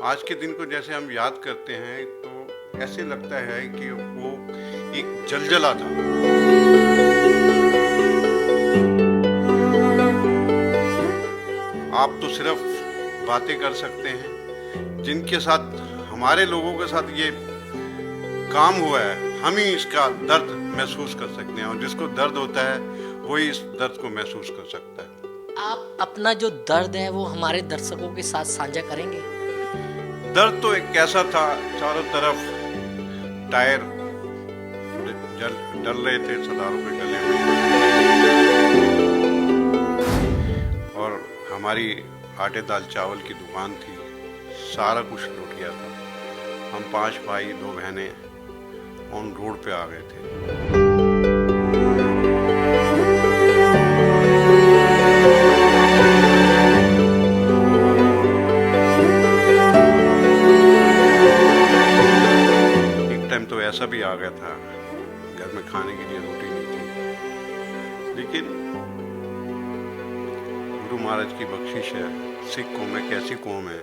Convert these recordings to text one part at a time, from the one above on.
आज के दिन को जैसे हम याद करते हैं तो ऐसे लगता है कि वो एक जलजला था। आप तो सिर्फ बातें कर सकते हैं, जिनके साथ हमारे लोगों के साथ ये काम हुआ है हम ही इसका दर्द महसूस कर सकते हैं, और जिसको दर्द होता है वही इस दर्द को महसूस कर सकता है। आप अपना जो दर्द है वो हमारे दर्शकों के साथ साझा करेंगे? दर्द तो एक कैसा था, चारों तरफ टायर जल डल रहे थे सरदारों के गले में, और हमारी आटे दाल चावल की दुकान थी, सारा कुछ लूट गया था। हम 5 भाई 2 बहनें ऑन रोड पे आ गए थे। एक टाइम तो ऐसा भी आ गया था, घर में खाने के लिए रोटी नहीं थी, लेकिन गुरु महाराज की बख्शिश है। सिख कौम एक ऐसी कौम है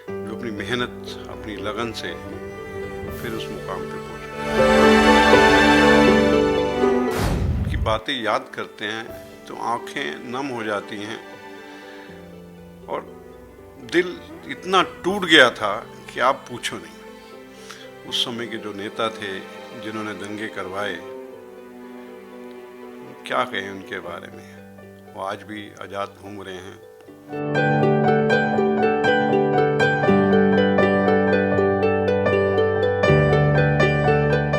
जो अपनी मेहनत, अपनी लगन से फिर उस मुकाम पे पहुंचे। की बातें याद करते हैं तो आंखें नम हो जाती हैं, और दिल इतना टूट गया था कि आप पूछो नहीं। उस समय के जो नेता थे जिन्होंने दंगे करवाए, क्या कहें उनके बारे में। वो आज भी आज़ाद घूम रहे हैं।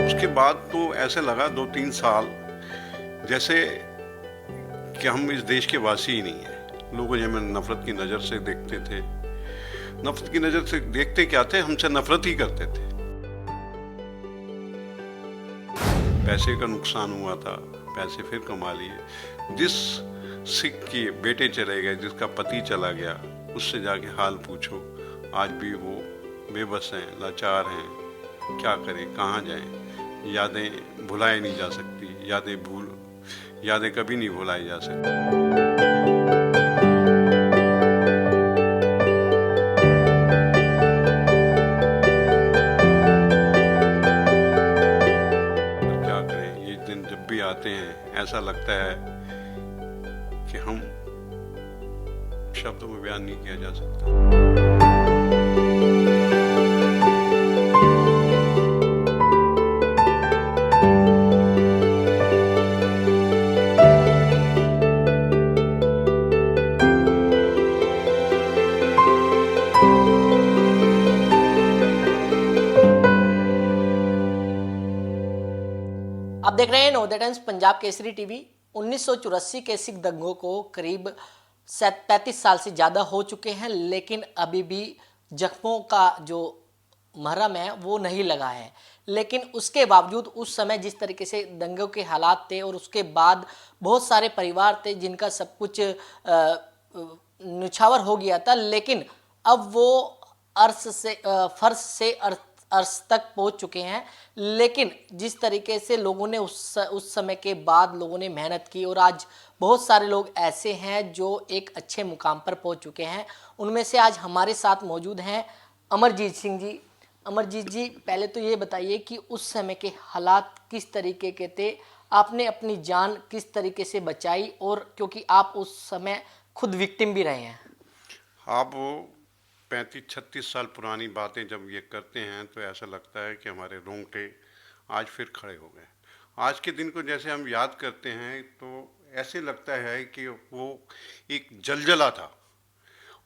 उसके बाद तो ऐसे लगा 2-3 साल जैसे कि हम इस देश के वासी ही नहीं हैं। लोग हमें नफरत की नज़र से देखते थे। नफरत की नज़र से देखते क्या थे, हमसे नफरत ही करते थे। पैसे का नुकसान हुआ था, पैसे फिर कमा लिए। जिस सिख के बेटे चले गए, जिसका पति चला गया, उससे जाके हाल पूछो, आज भी वो बेबस हैं, लाचार हैं। क्या करें, कहाँ जाएं। यादें भुलाई नहीं जा सकती, यादें कभी नहीं भुलाई जा सकती। क्या करें, ये दिन जब भी आते हैं ऐसा लगता है कि हम शब्दों में बयान नहीं किया जा सकता। आप देख रहे हैं नवोदय टाइम्स पंजाब केसरी टीवी। 1984 के सिख दंगों को करीब 35 साल से ज़्यादा हो चुके हैं, लेकिन अभी भी जख्मों का जो मरहम है वो नहीं लगा है। लेकिन उसके बावजूद उस समय जिस तरीके से दंगों के हालात थे, और उसके बाद बहुत सारे परिवार थे जिनका सब कुछ निछावर हो गया था, लेकिन अब वो फर्श से अर्श तक पहुंच चुके हैं। लेकिन जिस तरीके से लोगों ने उस समय के बाद लोगों ने मेहनत की, और आज बहुत सारे लोग ऐसे हैं जो एक अच्छे मुकाम पर पहुंच चुके हैं। उनमें से आज हमारे साथ मौजूद हैं अमरजीत सिंह जी। अमरजीत जी, पहले तो ये बताइए कि उस समय के हालात किस तरीके के थे, आपने अपनी जान किस तरीके से बचाई, और क्योंकि आप उस समय खुद विक्टिम भी रहे हैं। आप वो 35-36 साल पुरानी बातें जब ये करते हैं तो ऐसा लगता है कि हमारे रोंगटे आज फिर खड़े हो गए। आज के दिन को जैसे हम याद करते हैं तो ऐसे लगता है कि वो एक जलजला था।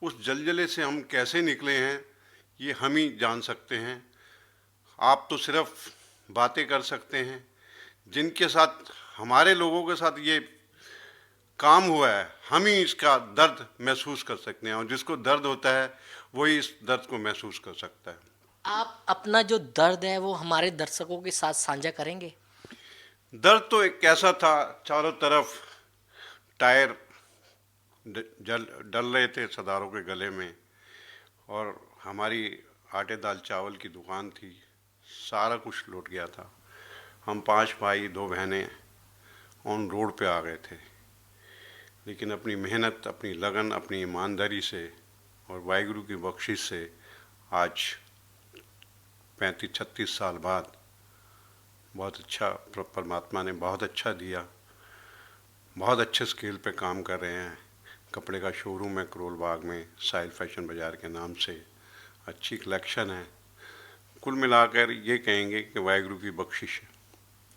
उस जलजले से हम कैसे निकले हैं ये हम ही जान सकते हैं। आप तो सिर्फ बातें कर सकते हैं, जिनके साथ हमारे लोगों के साथ ये काम हुआ है हम ही इसका दर्द महसूस कर सकते हैं, और जिसको दर्द होता है वही इस दर्द को महसूस कर सकता है। आप अपना जो दर्द है वो हमारे दर्शकों के साथ साझा करेंगे? दर्द तो एक कैसा था, चारों तरफ टायर जल डल रहे थे सरदारों के गले में, और हमारी आटे दाल चावल की दुकान थी, सारा कुछ लूट गया था। हम 5 भाई 2 बहनें ऑन रोड पे आ गए थे, लेकिन अपनी मेहनत, अपनी लगन, अपनी ईमानदारी से और वाहिगुरु की बख्शिश से आज 35-36 साल बाद बहुत अच्छा परमात्मा ने बहुत अच्छा दिया, बहुत अच्छे स्केल पे काम कर रहे हैं। कपड़े का शोरूम है करोल बाग में, साहिल फैशन बाज़ार के नाम से, अच्छी कलेक्शन है। कुल मिलाकर ये कहेंगे कि वाहिगुरु की बख्शिश है।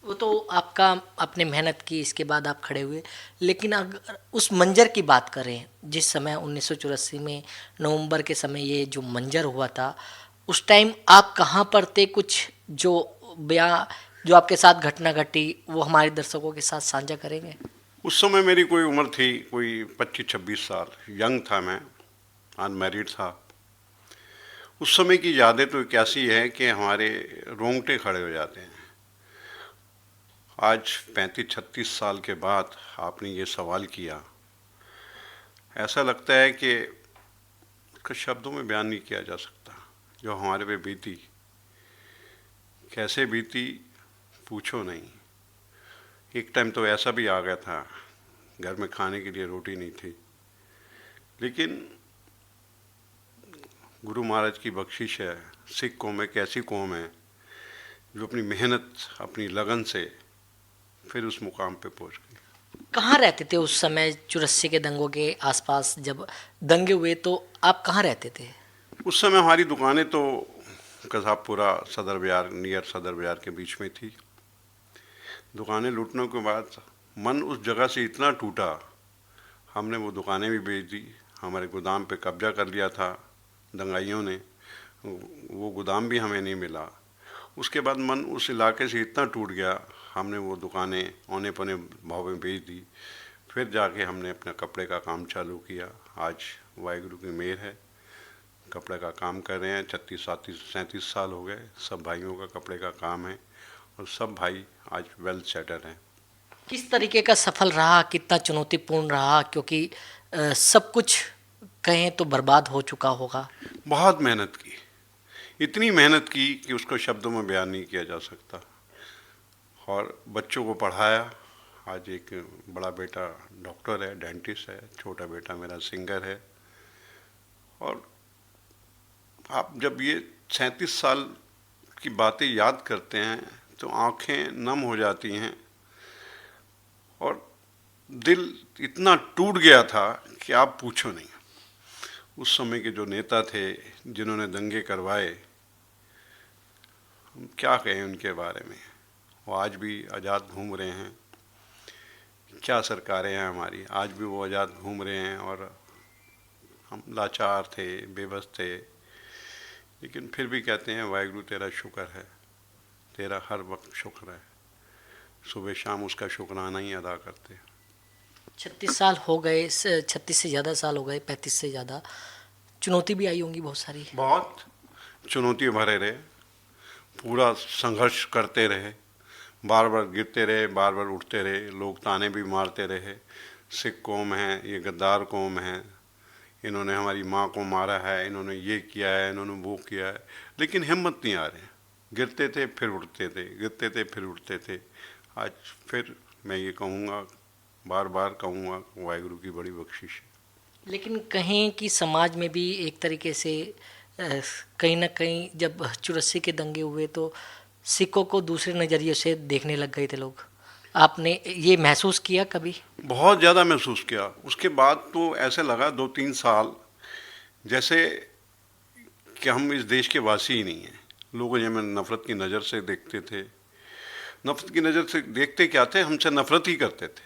वो तो आपका, आपने मेहनत की, इसके बाद आप खड़े हुए। लेकिन अगर उस मंजर की बात करें, जिस समय 1984 में नवंबर के समय ये जो मंजर हुआ था, उस टाइम आप कहाँ पर थे? कुछ जो बयां, जो आपके साथ घटना घटी, वो हमारे दर्शकों के साथ साझा करेंगे? उस समय मेरी कोई उम्र थी, कोई 25-26 साल, यंग था मैं, अनमैरिड था। उस समय की यादें तो एक ऐसी है कि हमारे रोंगटे खड़े हो जाते हैं। आज 35-36 साल के बाद आपने ये सवाल किया, ऐसा लगता है कि इसका शब्दों में बयान नहीं किया जा सकता। जो हमारे पे बीती, कैसे बीती पूछो नहीं। एक टाइम तो ऐसा भी आ गया था, घर में खाने के लिए रोटी नहीं थी, लेकिन गुरु महाराज की बख्शिश है। सिख कौम एक ऐसी कौम है जो अपनी मेहनत, अपनी लगन से फिर उस मुकाम पे पहुंच गई। कहाँ रहते थे उस समय 84 के दंगों के आसपास? जब दंगे हुए तो आप कहाँ रहते थे? उस समय हमारी दुकानें तो कसाबपुरा सदर बाजार, नियर सदर बाजार के बीच में थी। दुकानें लूटने के बाद मन उस जगह से इतना टूटा, हमने वो दुकानें भी बेच दी। हमारे गोदाम पे कब्जा कर लिया था दंगाइयों ने, वो गोदाम भी हमें नहीं मिला। उसके बाद मन उस इलाके से इतना टूट गया, हमने वो दुकानें औने पौने भाव में बेच दी। फिर जाके हमने अपना कपड़े का काम चालू किया। आज वाहिगुरु की मेहर है, कपड़े का काम कर रहे हैं। 36-37 साल हो गए, सब भाइयों का कपड़े का काम है और सब भाई आज वेल सेटल हैं। किस तरीके का सफल रहा, कितना चुनौतीपूर्ण रहा? क्योंकि सब कुछ कहें तो बर्बाद हो चुका होगा। बहुत मेहनत की, इतनी मेहनत की कि उसको शब्दों में बयान नहीं किया जा सकता। और बच्चों को पढ़ाया। आज एक बड़ा बेटा डॉक्टर है, डेंटिस्ट है, छोटा बेटा मेरा सिंगर है। और आप जब ये 37 साल की बातें याद करते हैं तो आंखें नम हो जाती हैं और दिल इतना टूट गया था कि आप पूछो नहीं। उस समय के जो नेता थे जिन्होंने दंगे करवाए, हम क्या कहें उनके बारे में। वो आज भी आज़ाद घूम रहे हैं। क्या सरकारें हैं हमारी, आज भी वो आज़ाद घूम रहे हैं और हम लाचार थे, बेबस थे। लेकिन फिर भी कहते हैं वाहिगुरु तेरा शुक्र है, तेरा हर वक्त शुक्र है। सुबह शाम उसका शुक्राना ही अदा करते। 36 साल हो गए, 36 से ज़्यादा साल हो गए, 35 से ज़्यादा। चुनौती भी आई होंगी बहुत सारी। बहुत चुनौती भरे रहे, पूरा संघर्ष करते रहे, बार बार गिरते रहे, बार बार उठते रहे, लोग ताने भी मारते रहे। सिख कौम है, ये गद्दार कौम है, इन्होंने हमारी माँ को मारा है, इन्होंने ये किया है, इन्होंने वो किया है। लेकिन हिम्मत नहीं आ रही। गिरते थे फिर उठते थे, गिरते थे फिर उठते थे। आज फिर मैं ये कहूँगा, बार बार कहूँगा, वाहिगुरु की बड़ी बख्शिश है। लेकिन कहें कि समाज में भी एक तरीके से कहीं ना कहीं जब 84 के दंगे हुए तो सिखों को दूसरे नज़रिए से देखने लग गए थे लोग। आपने ये महसूस किया कभी? बहुत ज़्यादा महसूस किया। उसके बाद तो ऐसे लगा 2-3 साल जैसे कि हम इस देश के वासी ही नहीं हैं। लोग हमें नफ़रत की नज़र से देखते थे। नफ़रत की नज़र से देखते क्या थे, हमसे नफ़रत ही करते थे।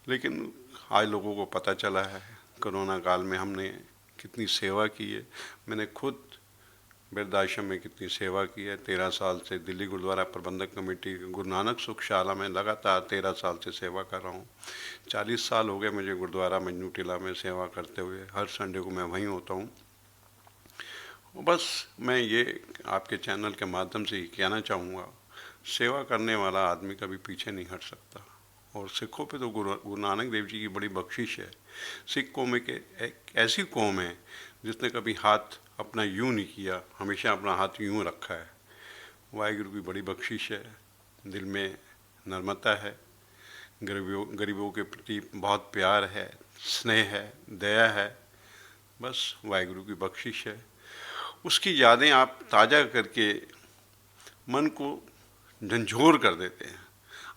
लेकिन आज लोगों को पता चला है, कोरोना काल में हमने कितनी सेवा की है। मैंने खुद वृद्धाश्रम में कितनी सेवा की है। 13 साल से दिल्ली गुरुद्वारा प्रबंधक कमेटी गुरु नानक सुखशाला में लगातार 13 साल से सेवा कर रहा हूँ। 40 साल हो गए मुझे गुरुद्वारा मंजू टीला में सेवा करते हुए। हर संडे को मैं वहीं होता हूँ। बस मैं ये आपके चैनल के माध्यम से ही कहना चाहूँगा, सेवा करने वाला आदमी कभी पीछे नहीं हट सकता। और सिखों पे तो गुरु नानक देव जी की बड़ी बख्शिश है। सिख कौम एक ऐसी कौम है जिसने कभी हाथ अपना यूं नहीं किया, हमेशा अपना हाथ यूं रखा है। वाहिगुरु की बड़ी बख्शिश है, दिल में नर्मता है, गरीबों के प्रति बहुत प्यार है, स्नेह है, दया है। बस वाहिगुरु की बख्शिश है। उसकी यादें आप ताज़ा करके मन को झंझोर कर देते हैं।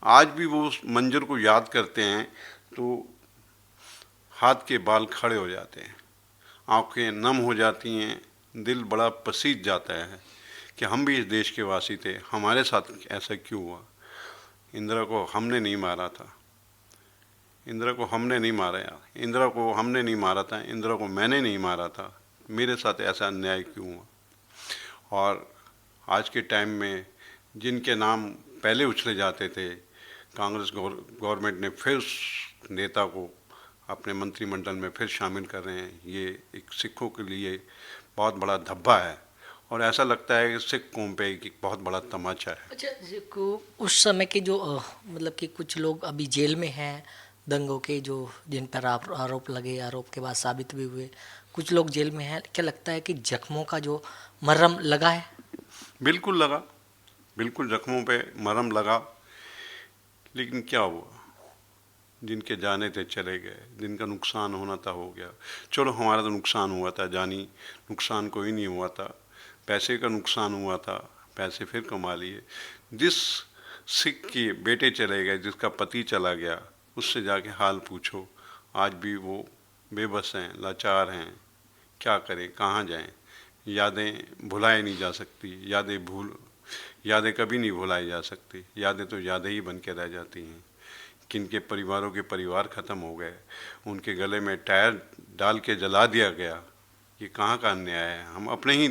आज भी वो उस मंजर को याद करते हैं तो हाथ के बाल खड़े हो जाते हैं, आंखें नम हो जाती हैं, दिल बड़ा पसीज जाता है कि हम भी इस देश के वासी थे, हमारे साथ ऐसा क्यों हुआ। इंदिरा को हमने नहीं मारा था, इंदिरा को हमने नहीं मारा यार, इंदिरा को हमने नहीं मारा था, इंदिरा को मैंने नहीं मारा था, मेरे साथ ऐसा अन्याय क्यों हुआ। और आज के टाइम में जिनके नाम पहले उछले जाते थे, कांग्रेस गवर्नमेंट ने फिर उस नेता को अपने मंत्रिमंडल में फिर शामिल कर रहे हैं। ये एक सिखों के लिए बहुत बड़ा धब्बा है और ऐसा लगता है कि सिख कौम पे एक बहुत बड़ा तमाचा है। अच्छा, उस समय के जो मतलब कि कुछ लोग अभी जेल में हैं, दंगों के जो जिन पर आरोप लगे, आरोप के बाद साबित भी हुए, कुछ लोग जेल में हैं। क्या लगता है कि जख्मों का जो मरहम लगा है? बिल्कुल लगा, बिल्कुल जख्मों पे मरहम लगा, लेकिन क्या हुआ, जिनके जाने थे चले गए, जिनका नुकसान होना था हो गया। चलो हमारा तो नुकसान हुआ था, जानी नुकसान कोई नहीं हुआ था, पैसे का नुकसान हुआ था, पैसे फिर कमा लिए। जिस सिख के बेटे चले गए, जिसका पति चला गया, उससे जाके हाल पूछो, आज भी वो बेबस हैं, लाचार हैं, क्या करें, कहाँ जाएं। यादें भुलाई नहीं जा सकती, यादें कभी नहीं भुलाई जा सकती, यादें तो यादें ही बन के रह जाती हैं। किनके परिवारों के परिवार ख़त्म हो गए, उनके गले में टायर डाल के जला दिया गया, ये कहाँ का अन्याय है। हम अपने ही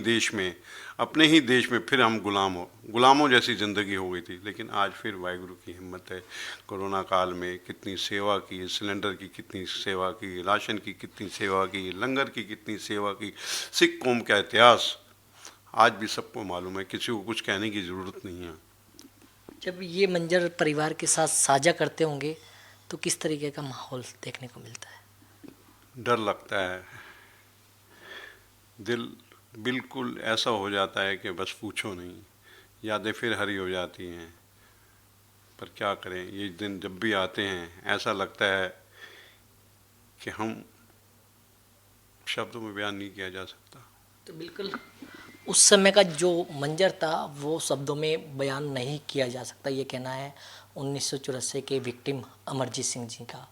देश में फिर हम गुलामों जैसी ज़िंदगी हो गई थी। लेकिन आज फिर वाहिगुरु की हिम्मत है, कोरोना काल में कितनी सेवा की, सिलेंडर की कितनी सेवा की, राशन की कितनी सेवा की, लंगर की कितनी सेवा की। सिख कौम का इतिहास आज भी सबको मालूम है, किसी को कुछ कहने की ज़रूरत नहीं है। जब ये मंजर परिवार के साथ साझा करते होंगे तो किस तरीके का माहौल देखने को मिलता है? डर लगता है, दिल बिल्कुल ऐसा हो जाता है कि बस पूछो नहीं, यादें फिर हरी हो जाती हैं। पर क्या करें, ये दिन जब भी आते हैं ऐसा लगता है कि हम शब्दों में बयान नहीं किया जा सकता। तो बिल्कुल उस समय का जो मंजर था वो शब्दों में बयान नहीं किया जा सकता, ये कहना है 1984 के विक्टिम अमरजीत सिंह जी का।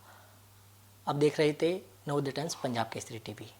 आप देख रहे थे नवोदय टाइम्स पंजाब केसरी टीवी।